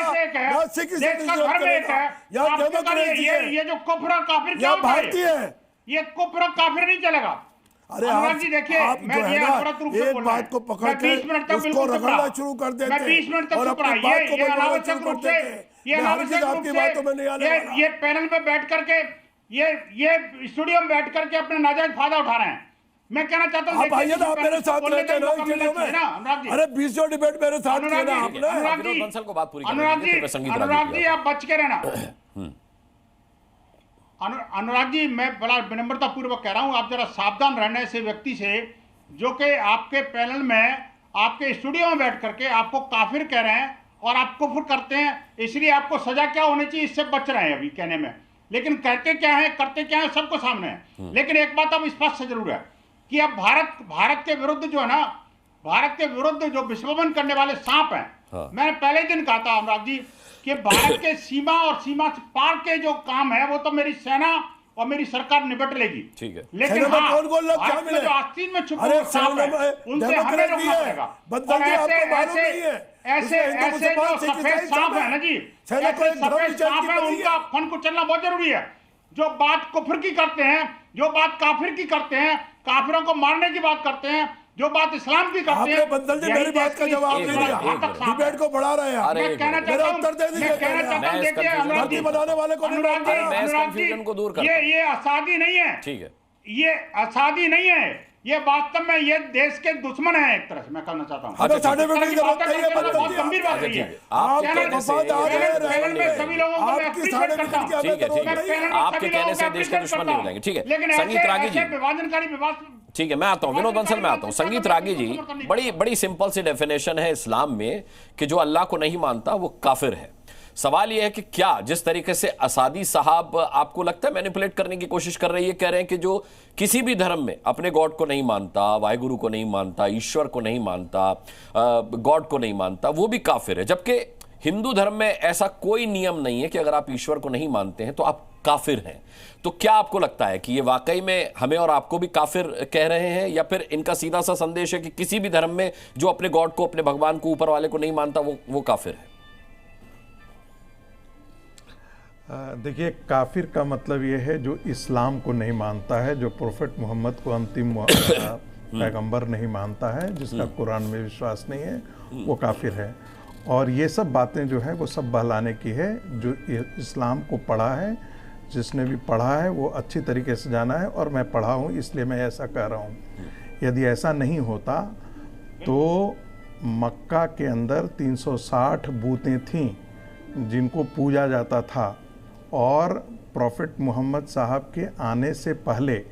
ना सिख निज़ाम चलेगा, या डेमोक्रेसी है,
ये जो कुफ्र काफिर
या भारतीय है,
ये कुफ्र काफिर नहीं चलेगा।
अरे आप जो है ना एक बात को पकड़ के उसको रगड़ना शुरू कर देते हैं और अपनी बात को बनाना शुरू कर देते हैं। मैं हरगिज़ आपकी बातों में नहीं आने वाला।
ये पैनल में बैठ करके ये स्टूडियो में बैठ करके अपने नाजायज फायदा उठा रहे हैं। मैं कहना चाहता हूँ
आप आइए ना, आप मेरे साथ रहते हैं ना स्टूडियो में। अरे 20 डिबेट मेरे साथ किया ना आपने।
अनुराग जी आप बच के रहना। अनुराग जी मैं बड़ा विनम्रता पूर्वक कह रहा हूं, आप जरा सावधान रहना ऐसे व्यक्ति से जो कि आपके पैनल में आपके स्टूडियो में बैठ करके आपको काफिर कह रहे हैं और आप कुफ्र करते हैं, इसलिए आपको सजा क्या होनी चाहिए इससे बच रहे हैं अभी कहने में, लेकिन कहते क्या है करते क्या है सबको सामने है। लेकिन एक बात अब स्पष्ट से जरूर है कि अब भारत के विरुद्ध जो है ना, भारत के विरुद्ध जो विस्फोटन करने वाले सांप हैं, मैंने पहले दिन कहा था अनुराग जी कि भारत के सीमा और सीमा से पार के जो काम है वो तो मेरी सेना और मेरी सरकार निपट लेगी।
ठीक है,
लेकिन हाँ, भारत में जो आस्तीन में छुपे हुए सांप हैं उनसे हमें रोकना पड़ेगा। ऐसे जो सफेद सांप है ना जी, ऐसे सफेद सांप है उनका फन को चलना बहुत जरूरी है। जो बात कुफ्र की करते हैं, जो बात काफिर की करते हैं, काफिरों को मारने की बात करते हैं, जो बात इस्लाम की करते हैं,
बंदल जी मेरी बात का जवाब नहीं दिया, डिबेट को बढ़ा रहे हैं।
मैं कहना चाहता हूं,
उत्तर दे दीजिए,
देखिए अनुराग जी
बनाने वाले को
अनुराग जी ये आजादी नहीं है,
ठीक है,
ये आजादी नहीं है, ये वास्तव में ये देश के दुश्मन है एक तरह से मैं कहना चाहता हूं।
हमें सर्टिफिकेट की जरूरत नहीं है,
बहुत गंभीर बात है ये।
आप वफादार हैं,
सभी लोगों को मैं अप्रिशिएट करता हूं।
आपके कहने से देश के दुश्मन नहीं मिलेंगे। ठीक है,
लेकिन
संगीत रागी जी,
विभाजनकारी विवाद,
ठीक है मैं आता हूं, विनोद बंसल में आता हूं। संगीत रागी जी, बड़ी सिंपल सी डेफिनेशन है इस्लाम में कि जो अल्लाह को नहीं मानता वो काफिर है। सवाल यह है कि क्या जिस तरीके से असादी साहब आपको लगता है मैनिपुलेट करने की कोशिश कर रही है, कह रहे हैं कि जो किसी भी धर्म में अपने गॉड को नहीं मानता, वाहिगुरु को नहीं मानता, ईश्वर को नहीं मानता, गॉड को नहीं मानता, वो भी काफिर है, जबकि हिंदू धर्म में ऐसा कोई नियम नहीं है कि अगर आप ईश्वर को नहीं मानते हैं तो आप काफिर हैं। तो क्या आपको लगता है कि ये वाकई में हमें और आपको भी काफिर कह रहे हैं, या फिर इनका सीधा सा संदेश है कि किसी भी धर्म में जो अपने गॉड को, अपने भगवान को, ऊपर वाले को नहीं मानता वो काफिर है?
देखिए, काफिर का मतलब ये है जो इस्लाम को नहीं मानता है, जो प्रोफेट मोहम्मद को अंतिम पैगंबर नहीं मानता है, जिसका कुरान में विश्वास नहीं है, वो काफिर है। और ये सब बातें जो है वो सब बहलाने की है। जो इस्लाम को पढ़ा है, जिसने भी पढ़ा है वो अच्छी तरीके से जाना है, और मैं पढ़ा हूँ इसलिए मैं ऐसा कह रहा हूँ। यदि ऐसा नहीं होता तो मक्का के अंदर 360 बूतें थीं जिनको पूजा जाता था, और प्रॉफिट मोहम्मद साहब के आने से पहले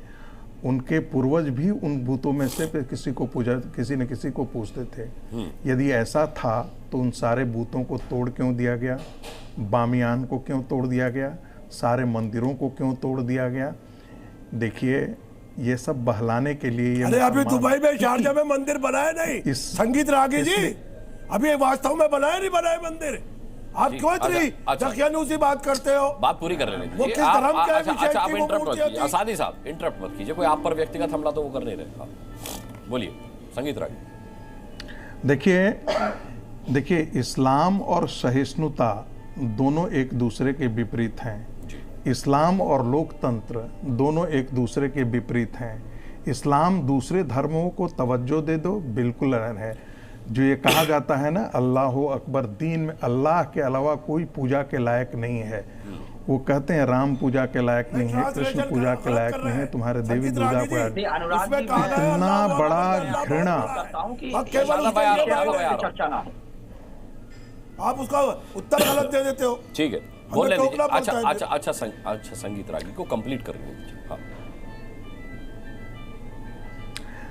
उनके पूर्वज भी उन बूतों में से किसी को पूजा, किसी न किसी को पूजते थे। यदि ऐसा था तो उन सारे बूतों को तोड़ क्यों दिया गया? बामियान को क्यों तोड़ दिया गया? सारे मंदिरों को क्यों तोड़ दिया गया? देखिए, ये सब बहलाने के लिए ये
अरे अभी दुबई में, शारजा में मंदिर बनाए नहीं संगीत रागी जी, अभी वास्तव में बनाए नहीं बनाए मंदिर? आप क्यों इतनी दखियानूसी बात करते हो?
बात पूरी कर लेने
वो किस धर्म के विषय
आप
की वो
इंटरप्ट मत
मूर्तियां
कीजिए,
थी?
असादी साहब इंटरप्ट मत कीजिए, कोई आप पर व्यक्तिगत हमला तो वो कर नहीं रहे। बोलिए संगीत रागी।
देखिए, इस्लाम और सहिष्णुता दोनों एक दूसरे के विपरीत हैं। इस्लाम और लोकतंत्र दोनों एक दूसरे के विपरीत हैं। इस्लाम दूसरे धर्मों को तवज्जो दे दो, बिल्कुल है। जो ये कहा जाता है ना, अल्लाह अकबर, दीन में अल्लाह के अलावा कोई पूजा के लायक नहीं है। वो कहते हैं राम पूजा के लायक नहीं है, कृष्ण पूजा के लायक नहीं है, तुम्हारे देवी दुर्गा पूजा। इतना बड़ा घृणा,
आप उसका उत्तर गलत दे देते हो।
ठीक है, बोलने दीजिए। अच्छा संगीत रागी को कंप्लीट कर लीजिए। हाँ,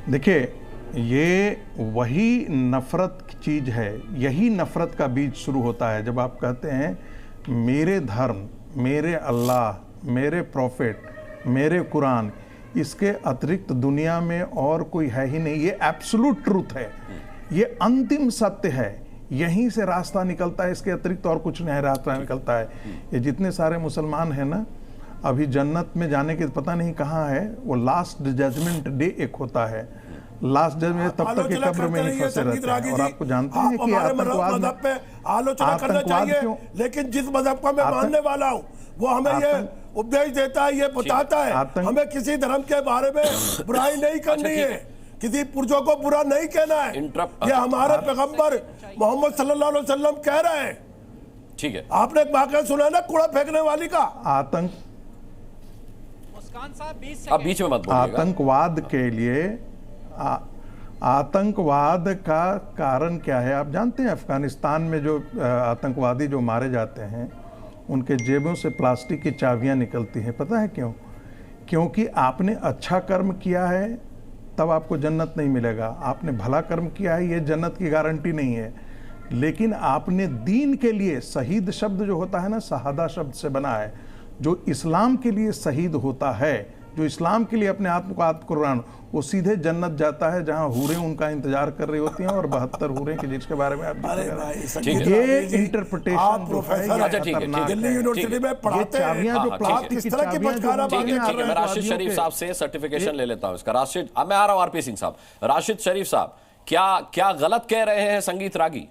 देखिए, ये वही नफरत की चीज है, यही नफरत का बीज शुरू होता है जब आप कहते हैं मेरे धर्म, मेरे अल्लाह, मेरे प्रॉफिट, मेरे कुरान, इसके अतिरिक्त दुनिया में और कोई है ही नहीं। ये एब्सोल्यूट ट्रूथ है, ये अंतिम सत्य है, यहीं से रास्ता निकलता है, इसके अतिरिक्त और कुछ नहीं रास्ता निकलता है। ये जितने सारे मुसलमान हैं ना, अभी जन्नत में जाने के पता नहीं कहाँ है, वो लास्ट जजमेंट डे एक होता है, लास्ट जजमेंट, तब तक कब्र में नहीं फंसे रहते हैं। और आपको जानते हैं कि आतंकवाद
पे आलोचना करना चाहिए, लेकिन जिस मजहब का मैं मानने वाला हूँ वो हमें ये उपदेश देता है, ये बताता है हमें किसी धर्म के बारे में बुराई नहीं करनी है, किसी पुरुषों को बुरा नहीं कहना है। ये हमारे पैगंबर मोहम्मद सल्लल्लाहु अलैहि वसल्लम कह रहे हैं।
ठीक है,
आपने एक वाकया सुना ना कूड़ा फेंकने वाली का?
अब बीच में मत बोलिएगा।
आतंकवाद के लिए आतंकवाद का कारण क्या है आप जानते हैं? अफगानिस्तान में जो आतंकवादी जो मारे जाते हैं, उनके जेबों से प्लास्टिक की चाबियां निकलती हैं। पता है क्यों? क्योंकि आपने अच्छा कर्म किया है तब आपको जन्नत नहीं मिलेगा, आपने भला कर्म किया है, ये जन्नत की गारंटी नहीं है। लेकिन आपने दीन के लिए, शहीद शब्द जो होता है ना, शहादा शब्द से बना है, जो इस्लाम के लिए शहीद होता है, जो इस्लाम के लिए अपने आत्म को कुर्बान, वो सीधे जन्नत जाता है, जहां हूरें उनका इंतजार कर रही होती हैं, और 72 हूरें के जिसके बारे में आप ये इंटरप्रिटेशन
दिल्ली यूनिवर्सिटी में पढ़ाते हैं।
मैं राशिद शरीफ साहब से सर्टिफिकेशन ले लेता हूं इसका। राशिद, अब मैं आ रहा हूं आरपी सिंह साहब। राशिद शरीफ साहब, क्या गलत कह रहे हैं संगीत रागी?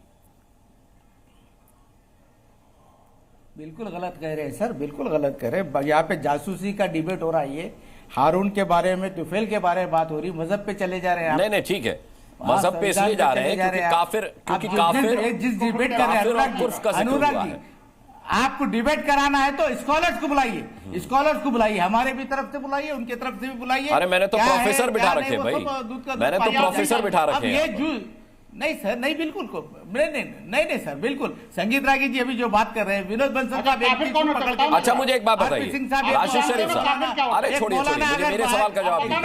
बिल्कुल गलत कह रहे हैं सर, बिल्कुल गलत कह रहे हैं। यहाँ पे जासूसी का डिबेट हो रहा है, ये हारून के बारे में, तुफैल के बारे में बात हो रही, मजहब पे चले जा रहे हैं।
नहीं ठीक है, मजहब पे इसलिए जा रहे हैं क्योंकि काफिर
जिस डिबेट कर रहे हैं अनुराग जी, आपको डिबेट कराना है तो स्कॉलर्स को बुलाइए, स्कॉलर्स को बुलाइए, हमारे भी तरफ से बुलाइए, उनके तरफ से भी बुलाइए।
अरे मैंने तो प्रोफेसर बिठा रखे भाई, मैंने तो प्रोफेसर बिठा रखे हैं।
नहीं सर, नहीं बिल्कुल नहीं सर, बिल्कुल। संगीत रागी जी अभी जो बात कर रहे हैं, विनोद बंसल साहब।
अच्छा मुझे एक बात बताइए, राशिद शरीफ साहब, अरे छोड़िए, मेरे सवाल का जवाब दीजिए।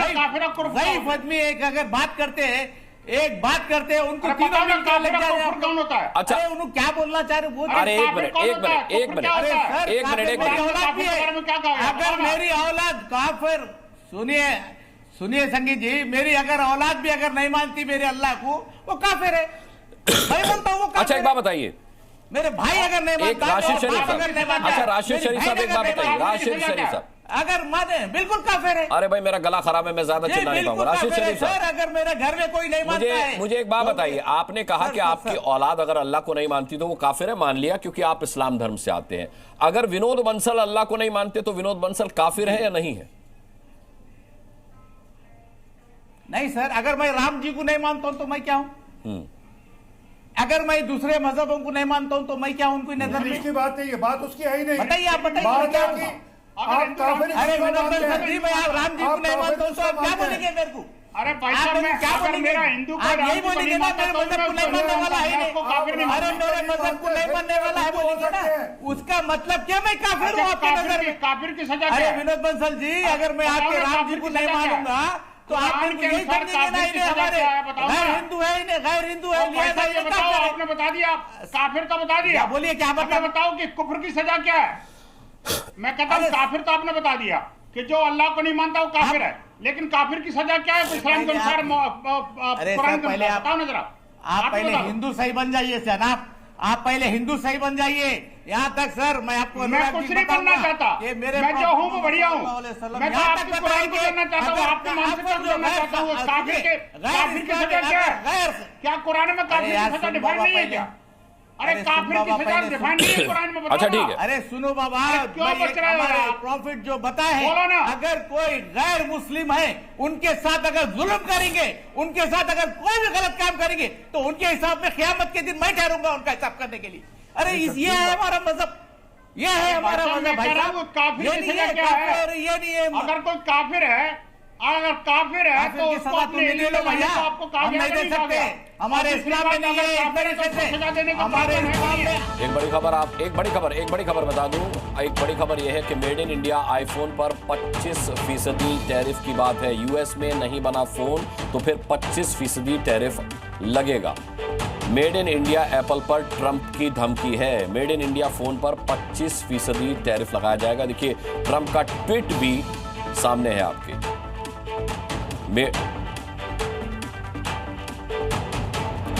वही आदमी एक अगर बात करते हैं एक बात करते हैं उनको
अरे
तीनों
बताओ ना,
मिनट का लग
काफिर
जाए
कुफ्र कौन होता है?
अच्छा।
अरे उन्होंने क्या बोलना चाह रहे वो
अरे एक मिनट,
कौन
एक
होता है?
मिनट, एक
कुफ्र
मिनट,
क्या होता है?
सर,
एक मिनट, एक
काफिर
मिनट।
मेरी औलाद भी है।
काफिर के बारे में क्या कहा है?
अगर मेरी औलाद काफिर, सुनिए सुनिए संगीत जी, मेरी अगर औलाद भी अगर नहीं मानती मेरे अल्लाह को, वो काफिर है। मैं बोलता हूँ वो काफिर
अच्छा एक
है।
बात बताइए,
मेरे भाई अगर नहीं
एक
मानता,
राशिद
और
शरीफ
बाप अगर नहीं
साहब,
मानता,
अच्छा राशिद
मेरी
शरीफ साहब
बहन
एक बात
अगर नहीं
बताइए,
मानती,
राशिद शरीफ साहब,
अगर माने बिल्कुल काफिर है।
अरे भाई मेरा गला खराब है, मैं ज्यादा
जी,
चिल्ला नहीं
बिल्कुल
पाऊंगा। राशिद
काफिर है,
शरीफ साहब,
सर, अगर मेरे घर में कोई नहीं मानता है,
मुझे एक बात बताइए, आपने कहा कि आपकी औलाद अगर अल्लाह को नहीं मानती तो वो काफिर है, मान लिया क्योंकि आप इस्लाम धर्म से आते हैं। अगर विनोद बंसल अल्लाह को नहीं मानते तो विनोद बंसल काफिर है या नहीं है?
नहीं सर, अगर मैं राम जी को नहीं मानता हूं तो मैं क्या हूं? अगर मैं दूसरे मजहबों को नहीं मानता हूं तो मैं क्या हूं? उनकी नजर में
इसकी बात नहीं है, बात उसकी है ही नहीं।
बताइए, आप बताइए,
बात
क्या
है
होगा?
कि आप काफिर
अरे विनोद बंसल जी, मैं आप राम जी को नहीं मानता हूं तो आप क्या बोलेंगे मेरे को?
अरे भाई
आप
साहब,
मेरे
मैं
क्या
अगर
बोलेंगे?
मेरा हिंदू का
आप
राम
यही
को नहीं
बोलेंगे ना,
मानता
मेरे
तो
मजहब को नहीं
मैं
मानने वाला है
उसको काफिर नहीं
अरे
मानता।
मेरे मजहब को नहीं मानने वाला है बोलेंगे ना, उसका मतलब क्या मैं काफिर हूँ आपकी नजर में?
काफिर की सजा
अरे
क्या है?
विनोद बंसल जी, अगर मैं
बताओ
आपके
ना,
राम जी
काफिर
को
की
नहीं
सजा क्या है?
मानूंगा तो आप
कुरान
मेरे को
के
यही
अनुसार
समझेंगे ना,
काफिर की
इन्हें
सजा
हमारे
क्या है? बताओ
गैर
ना।
हिंदू है, इन्हें गैर हिंदू है,
भाई साहब, ये बताओ, आपने बता दिया, काफिर का बता दिया।
क्या बोलिए, क्या
अब ये बताओ कि कुफ्र की सजा क्या है? मैं कहता हूँ काफिर तो आपने बता दिया कि जो अल्लाह को नहीं मानता वो काफिर है, लेकिन काफिर की सजा क्या है? इस्लाम के अनुसार,
अरे
कुरान
सर,
के
पहले
अनुसार बताओ ना जरा।
आप पहले
बता दो।
हिंदू सही बन जाइए जनाब, आप पहले हिंदू सही बन जाइए। यहाँ तक सर मैं आपको
मैं कुछ नहीं बनना चाहता, मैं जो हूँ वो बढ़िया हूँ। मैं तो आपके कुरान को जानना चाहता हूँ, आपके मानसिकता को जानना चाहता हूँ। काफिर की सजा क्या है? क्या कुरान में काफिर की सजा डिफाइन नहीं है क्या? अरे काफिर की सजा डिफाइन नहीं है कुरान में, बताओ
अच्छा, ठीक
ना।
है।
अरे सुनो बाबा,
क्यों बच रहे हो
हमारे
आप?
प्रॉफिट जो बताए हैं,
बोलो ना।
अगर कोई गैर मुस्लिम है उनके साथ अगर जुल्म करेंगे, उनके साथ अगर कोई भी गलत काम करेंगे तो उनके हिसाब में क़यामत के दिन मैं ठहरूंगा उनका हिसाब करने के लिए। अरे ये है हमारा मजहब, ये है हमारा मजहब भाई साहब।
काफिर
ये
की
नहीं
सजा
है
क्या है?
काफिर, ये नहीं है।
अगर कोई काफिर है, अगर काफिर है
काफिर
तो
की
उसको
सजा तो
अपने
मिली
एलिये
ना भैया,
तो आपको
हम
काफिर
नहीं दे सकते। हमारे इस्लाम में नहीं है, एक तरीके से
सजा देने का
हमारे
कानून है
इस्लाम
नहीं
में
है।
एक बड़ी खबर बता दूं। एक बड़ी खबर यह है कि मेड इन इंडिया आईफोन पर 25% टैरिफ की बात है। यूएस में नहीं बना फोन तो फिर 25% टैरिफ लगेगा। मेड इन इंडिया एप्पल पर ट्रंप की धमकी है। मेड इन इंडिया फोन पर 25% टैरिफ लगाया जाएगा। देखिए ट्रंप का ट्वीट भी सामने है आपके।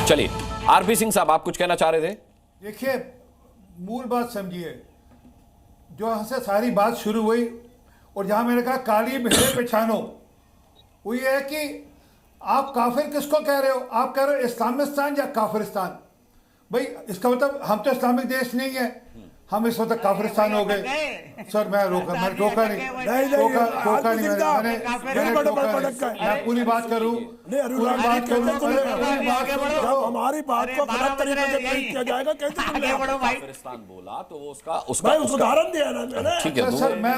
चलिए आरपी सिंह साहब, आप कुछ कहना चाह रहे थे?
देखिए, मूल बात समझिए, जो यहाँ से सारी बात शुरू हुई और जहाँ मैंने कहा काली भेड़े पहचानो, वो ये है कि आप काफिर किसको कह रहे हो? आप कह रहे हो इस्लामिस्तान या काफिरिस्तान? भाई इसका मतलब हम तो इस्लामिक देश नहीं है, हम इस वक्त काफिरिस्तान हो गए। सर मैं रोका नहीं, मैंने टोका नहीं, मैं पूरी बात करूं,
हमारी बात को गलत तरीके से पेश किया जाएगा कैसे?
पाकिस्तान बोला तो वो उसका
उदाहरण दिया ना मैंने।
ठीक है,
सर मैं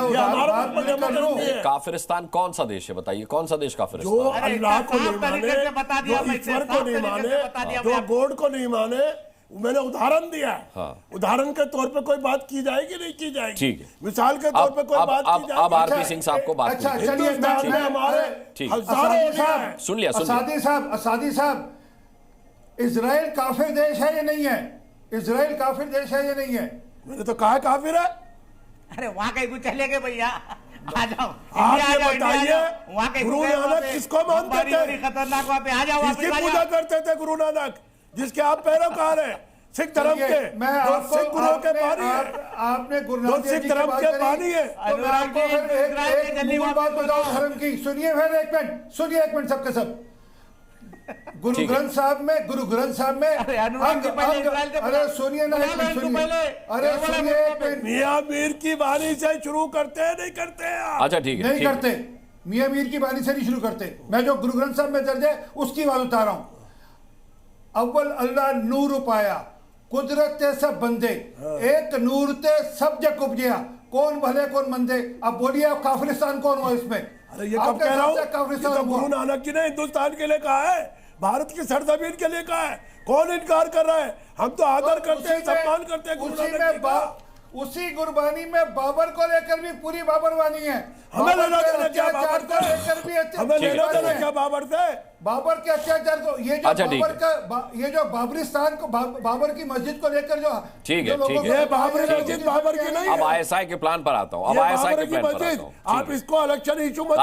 काफिरिस्तान कौन सा देश है बताइए? कौन सा देश
जो
काफिरिस्तान?
अल्लाह को नहीं माने, जो ईश्वर को नहीं माने, जो गॉड को नहीं माने, मैंने उदाहरण दिया है।
हाँ।
उदाहरण के तौर पे कोई बात की जाएगी नहीं की जाएगी?
ठीक है।
मिसाल के तौर पे कोई बात की जाएगी?
अब आरपी सिंह साहब को बात
अच्छा,
कीजिए।
चलिए,
हिंदुस्तान में हमारे
ठीक।
हजारों साहब
सुन लिया।
असादी साहब, इजराइल काफिर देश है या नहीं है? इजराइल काफिर देश है या नहीं है?
मैंने तो कहा काफिर है।
अरे वहाँ कहीं कुछ चलेंगे भैया, आ जाओ
आप ये बताइए,
वहाँ कहीं
गुरु नानक किसको मानते थे?
खतरनाक वहाँ पे आ जाओ,
किसकी पूजा करते थे गुरु नानक, जिसके आप पैरोकार हैं? सिख धर्म के।
मैं
जो
आपको
सिख गुरुओं के बानी है,
आपने गुरु
जो
नानक देव
सिख
जी की
धर्म
बात
के
करी,
बानी है।
तो मैं आपको फिर एक मूल बात बताऊं धर्म की। सुनिए फिर एक मिनट, सुनिए एक मिनट सबके सब। गुरु ग्रंथ साहब में
अरे अनुराग जी पहले इजराइल के
अरे सुनिए ना, एक मिनट सुनिए, अरे सुनिए एक मिनट।
मियां मीर की बानी से शुरू करते हैं, नहीं करते हैं आप?
अच्छा ठीक है,
नहीं करते, मियां मीर की बानी से नहीं शुरू करते। मैं जो गुरु ग्रंथ साहब में दर्ज है उसकी बात बता रहा हूं। अव्वल अल्लाह नूर पाया, कुदरत ते सब बंदे, एक नूर ते सब जग उपजिया, कौन भले कौन मंदे। अब बोलिए आप काफिरिस्तान कौन हुआ इसमें?
अरे ये कब कह रहा हूँ? तो गुरु नानक जी ने हिंदुस्तान के लिए कहा है, भारत की सरजमीन के लिए कहा है। कौन इनकार कर रहा है? हम तो आदर करते हैं, सम्मान करते हैं गुरु नानक जी का।
उसी गुरबानी में बाबर को लेकर भी पूरी बाबरवानी है।
हमें लेना देना क्या बाबर
को लेकर भी
हमें लेना देना क्या बाबर से?
बाबर के अत्याचार को, ये जो बाबर का, ये जो बाबरिस्तान को, बाबर की मस्जिद को लेकर जो
ठीक है,
ये बाबरी मस्जिद बाबर की नहीं है।
अब आईएसआई के प्लान पर आता हूं, अब आईएसआई के प्लान पर आता हूं।
आप इसको इलेक्शन इशू मत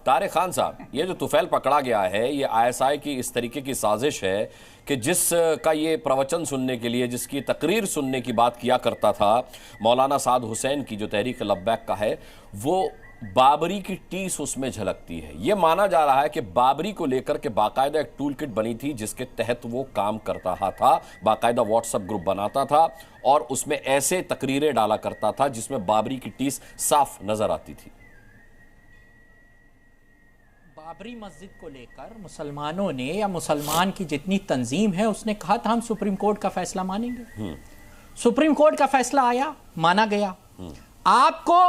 तारिक खान साहब, ये जो तुफैल पकड़ा गया है, ये आईएसआई की इस तरीके की साजिश है कि जिसका ये प्रवचन सुनने के लिए, जिसकी तकरीर सुनने की बात किया करता था मौलाना साद हुसैन की, जो तहरीक लब्बैक का है, वो बाबरी की टीस उसमें झलकती है। यह माना जा रहा है कि बाबरी को लेकर के बाकायदा एक टूल किट बनी थी जिसके तहत वो काम करता था, बाकायदा व्हाट्सएप ग्रुप बनाता था और उसमें ऐसे तकरीरें डाला करता था जिसमें बाबरी की टीस साफ नजर आती थी।
बाबरी मस्जिद को लेकर मुसलमानों ने, या मुसलमान की जितनी तंजीम है, उसने कहा था हम सुप्रीम कोर्ट का फैसला मानेंगे। सुप्रीम कोर्ट का फैसला आया, माना गया। आपको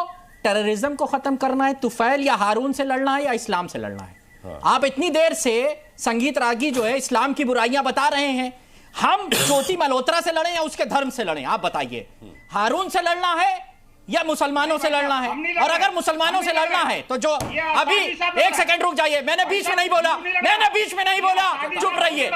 टेररिज्म को खत्म करना है, तुफैल या हारून से लड़ना है या इस्लाम से लड़ना है। आप इतनी देर से संगीत रागी जो है इस्लाम की बुराइयां बता रहे हैं, हम ज्योति मल्होत्रा से लड़ें या उसके धर्म से लड़ें? आप बताइए, हारून से लड़ना है या मुसलमानों से लड़ना है? और अगर मुसलमानों से लड़ना है तो जो अभी, एक सेकंड रुक जाइए, मैंने बीच में नहीं बोला, चुप रहिए,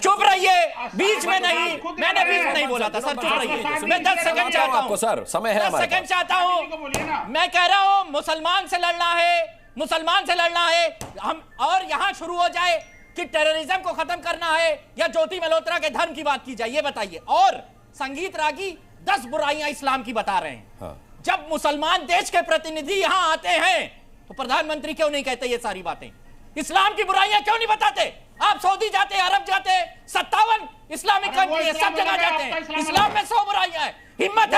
चुप रहिए, बीच में नहीं, मैंने बीच में नहीं बोला था सर, चुप रहिए। मैं 10 सेकंड चाहता हूं सर, समय है, 10 सेकंड चाहता हूं। मैं कह रहा हूं मुसलमान से लड़ना है हम, और यहां शुरू हो जाए कि टेररिज्म को खत्म करना है या ज्योति मल्होत्रा के धर्म की बात की जाए, ये बताइए। और संगीत रागी 10 बुराइयां इस्लाम की बता रहे हैं। जब मुसलमान देश के प्रतिनिधि यहां आते हैं तो प्रधानमंत्री क्यों नहीं कहते ये सारी बातें? इस्लाम की बुराइयां क्यों नहीं बताते? आप सऊदी जाते हैं, अरब जाते हैं, 57 इस्लामिक कंट्री है, सब जगह जाते हैं, इस्लाम में 100 बुराइयां हैं। हिम्मत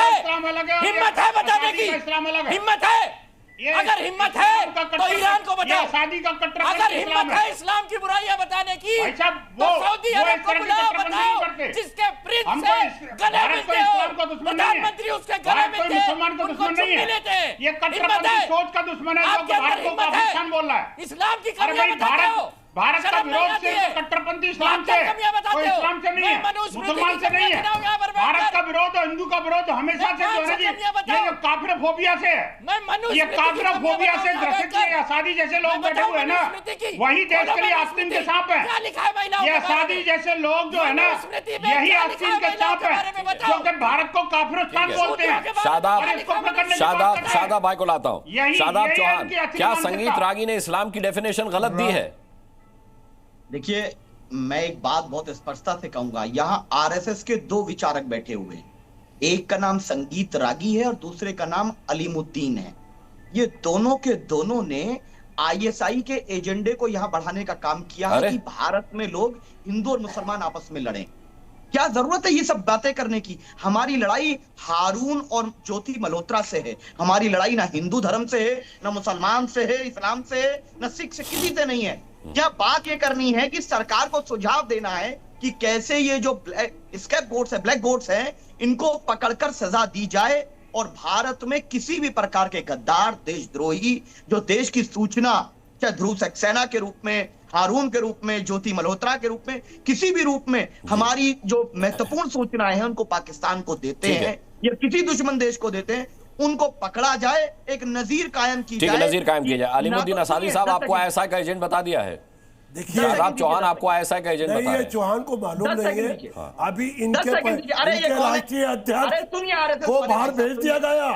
है बताने की, हिम्मत है? अगर हिम्मत है तो ईरान को बताओ, अगर हिम्मत है इस्लाम की बुराइयां बताने की तो सऊदी अरब को बुलाओ, बताओ जिसके प्रिंस से गले मिलते हो, प्रधानमंत्री उसके गले मिलते हैं, उनको चुम्मी लेते हैं।
ये कट्टरपंथी सोच का दुश्मन है जो भारत को पाकिस्तान बोल रहा है।
इस्लाम की कमियां बताते हो,
भारत का विरोध सिर्फ कट्टरपंथी इस्लाम से, कोई इस्लाम से नहीं है, मुसलमान से नहीं है। भारत का विरोध और हिंदू का विरोध हमेशा से जो है जी, ये जो काफिर फोबिया से है, ये काफिर फोबिया से ग्रसित ये आसादी जैसे लोग बैठे हुए हैं ना, वही देश के लिए आस्तीन के सांप है। ये आसादी जैसे लोग जो है ना, यही आस्तीन के सांप है जो कि भारत को काफिरिस्तान बोलते हैं।
शादाब भाई को लाता हूँ। शादाब चौहान, क्या संगीत रागी ने इस्लाम की डेफिनेशन गलत दी है?
देखिए, मैं एक बात बहुत स्पष्टता से कहूंगा, यहां आरएसएस के 2 विचारक बैठे हुए हैं, एक का नाम संगीत रागी है और दूसरे का नाम अलीमुद्दीन है। ये दोनों के दोनों ने आईएसआई के एजेंडे को यहां बढ़ाने का काम किया है कि भारत में लोग हिंदू और मुसलमान आपस में लड़ें। क्या जरूरत है ये सब बातें करने की? हमारी लड़ाई हारून और ज्योति मल्होत्रा से है, हमारी लड़ाई ना हिंदू धर्म से है, ना मुसलमान से है, इस्लाम से है, ना सिख से, किसी से नहीं है। क्या बात ये करनी है कि सरकार को सुझाव देना है कि कैसे ये जो स्कैप गोट्स है, ब्लैक गोट्स हैं, इनको पकड़कर सजा दी जाए और भारत में किसी भी प्रकार के गद्दार, देशद्रोही, जो देश की सूचना चाहे ध्रुव सक्सेना के रूप में, हारून के रूप में, ज्योति मल्होत्रा के रूप में, किसी भी रूप में हमारी जो महत्वपूर्ण सूचनाएं हैं उनको पाकिस्तान को देते हैं या किसी दुश्मन देश को देते हैं, उनको पकड़ा जाए, एक नजीर कायम की जाए।
नजीर कायम किया जाए। अलीमुद्दीन असादी साहब आपको आईएसआई का एजेंट बता दिया है। देखिए, शादाब चौहान आपको आईएसआई का एजेंट बता रहे हैं।
चौहान को मालूम नहीं है, अभी इनके राष्ट्रीय अध्यक्ष को बाहर भेज दिया गया,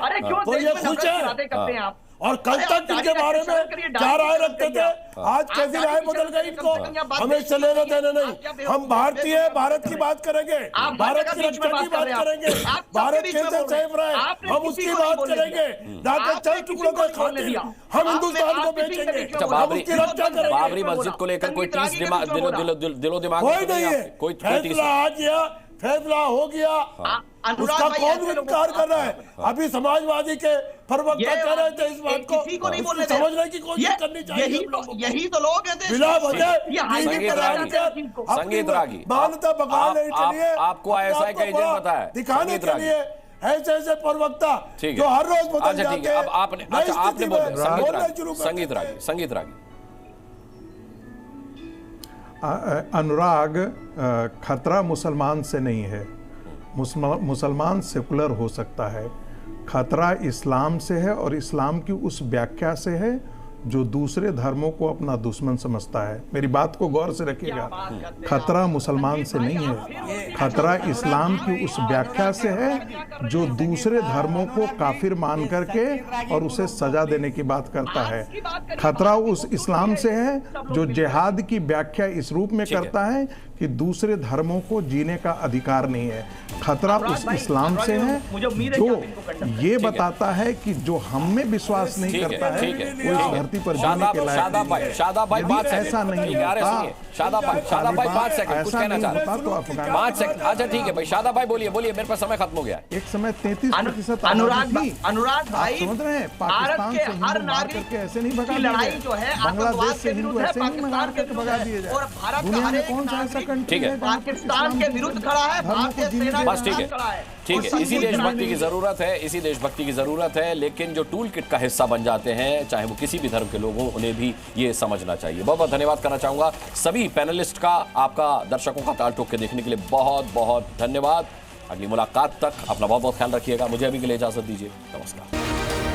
तो ये खुश है। और कल तक इनके बारे में क्या राय रखते थे, आज कैसी राय बदल गई इनको? हमें इससे लेना देना नहीं, हम भारतीय भारत की बात करेंगे, भारत की रक्षा की बात करेंगे, भारत कैसे सेफ रहे हम उसकी बात करेंगे, जाकर 4 टुकड़ों को खातिर हम हिंदुस्तान को बेचेंगे, हम उसकी रक्षा करेंगे।
बाबरी मस्जिद को लेकर कोई दिलो दिमाग
कोई नहीं है, कोई फैसला आ गया, फैसला हो गया, उसका कौन इनकार कर रहा है? अभी समाजवादी के प्रवक्ता कह रहे थे इस बात को, समझने की कोशिश करनी चाहिए।
यही तो लोग हैं
बिला वजह संगीत रागी
मान्यता बगाने के लिए,
आपको आईएसआई का एजेंट बताया
दिखाने के लिए ऐसे प्रवक्ता जो हर रोज बदल जाते हैं।
अब आपने बोला संगीत रागी
अनुराग, खतरा मुसलमान से नहीं है, मुसलमान सेकुलर हो सकता है, खतरा इस्लाम से है और इस्लाम की उस व्याख्या से है जो दूसरे धर्मों को अपना दुश्मन समझता है। मेरी बात को गौर से रखिएगा, खतरा मुसलमान से नहीं है, खतरा इस्लाम की उस व्याख्या से है जो दूसरे धर्मों को काफिर मान करके और उसे सजा देने की बात करता है। खतरा उस इस्लाम से है जो जिहाद की व्याख्या इस रूप में करता है कि दूसरे धर्मों को जीने का अधिकार नहीं है। खतरा उस इस्लाम से है जो ये बताता है कि जो हम में विश्वास नहीं करता है वो इस धरती पर जीने के लायक
शादाब भाई बात
ऐसा नहीं होता,
शादाब भाई 5 सेकंड कुछ कहना चाहते हैं
तो अफगानिस्तान
5 सेकंड। अच्छा ठीक है भाई, शादाब भाई बोलिए मेरे पास समय खत्म हो गया।
एक समय 33%
अनुराग भाई
समझ रहे हैं, पाकिस्तान से हिंदू मार करके ऐसे नहीं भगा दिए जाए, बांग्लादेश से हिंदू ऐसे नहीं मार करके भगा दिए जाए। दुनिया में कौन सा ऐसा कंट्री है
पाकिस्तान के विरुद्ध खड़ा है, भारतीय सेना
बस ठीक है, इसी देशभक्ति की जरूरत है, इसी देशभक्ति की जरूरत है। लेकिन जो टूल किट का हिस्सा बन जाते हैं, चाहे वो किसी भी धर्म के लोग हों, उन्हें भी ये समझना चाहिए। बहुत बहुत धन्यवाद करना चाहूंगा सभी पैनलिस्ट का, आपका दर्शकों का ताल ठोक के देखने के लिए बहुत बहुत धन्यवाद। अगली मुलाकात तक अपना बहुत बहुत ख्याल रखिएगा। मुझे अभी के लिए इजाजत दीजिए, नमस्कार।